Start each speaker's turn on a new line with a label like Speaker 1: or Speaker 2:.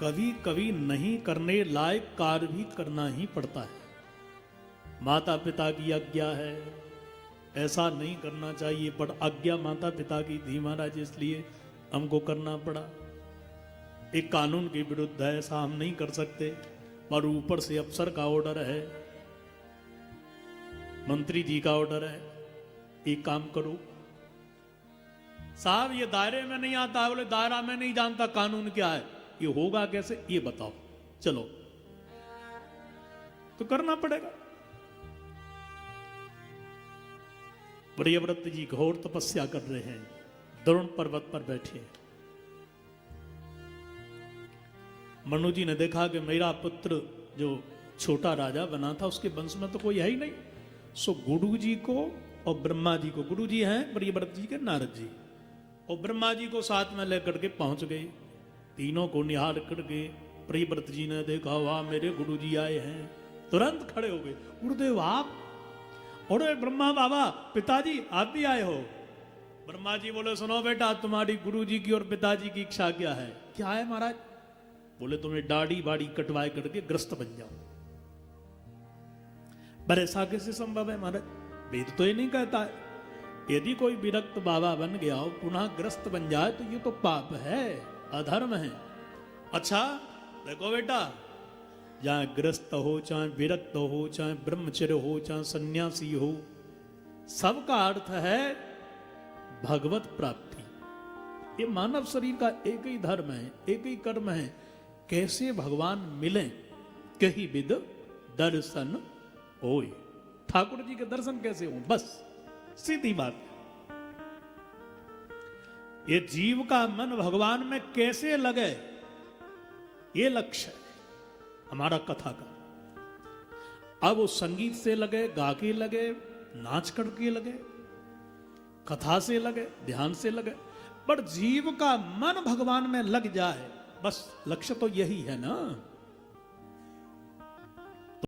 Speaker 1: कभी कभी नहीं करने लायक कार्य भी करना ही पड़ता है। माता पिता की आज्ञा है, ऐसा नहीं करना चाहिए, पर आज्ञा माता पिता की थी महाराज, इसलिए हमको करना पड़ा। एक कानून के विरुद्ध है, ऐसा हम नहीं कर सकते, पर ऊपर से अफसर का ऑर्डर है, मंत्री जी का ऑर्डर है, एक काम करो। साहब ये दायरे में नहीं आता। बोले दायरा में नहीं जानता कानून क्या है, ये होगा कैसे ये बताओ। चलो तो करना पड़ेगा। प्रियव्रत जी घोर तपस्या कर रहे हैं, द्रोण पर्वत पर बैठे हैं। मनु जी ने देखा कि मेरा पुत्र जो छोटा राजा बना था उसके वंश में तो कोई है ही नहीं, सो गुरु जी को और ब्रह्मा जी को, गुरु जी हैं प्रियव्रत जी के नारद जी, और ब्रह्मा जी को साथ में लेकर के पहुंच गए। तीनों को निहार करके प्रियव्रत जी ने देखा, वाह मेरे गुरु जी आए हैं, तुरंत खड़े हो गए। गुरुदेव आप? और ब्रह्मा बाबा पिताजी आप भी आए हो? ब्रह्मा जी बोले सुनो बेटा, तुम्हारी गुरु जी की और पिताजी की इच्छा क्या है? क्या है महाराज? बोले तुम्हें दाढ़ी बाड़ी कटवाए करके ग्रस्त बन जाओ। पर ऐसा कैसे संभव है महाराज? वेद तो ये नहीं कहता है यदि कोई विरक्त बाबा बन गया हो पुनः ग्रस्त बन जाए तो ये तो पाप है, अधर्म है। अच्छा देखो बेटा, जहां ग्रस्त हो, चाहे विरक्त हो, चाहे ब्रह्मचर्य हो, चाहे सन्यासी हो, सबका अर्थ है भगवत प्राप्ति। ये मानव शरीर का एक ही धर्म है, एक ही कर्म है, कैसे भगवान मिले कहीं विद दर्शन होए। ठाकुर जी के दर्शन कैसे हो, बस सीधी बात। ये जीव का मन भगवान में कैसे लगे, ये लक्ष्य है हमारा कथा का। अब वो संगीत से लगे, गा के लगे, नाच करके लगे, कथा से लगे, ध्यान से लगे, पर जीव का मन भगवान में लग जाए, बस लक्ष्य तो यही है ना।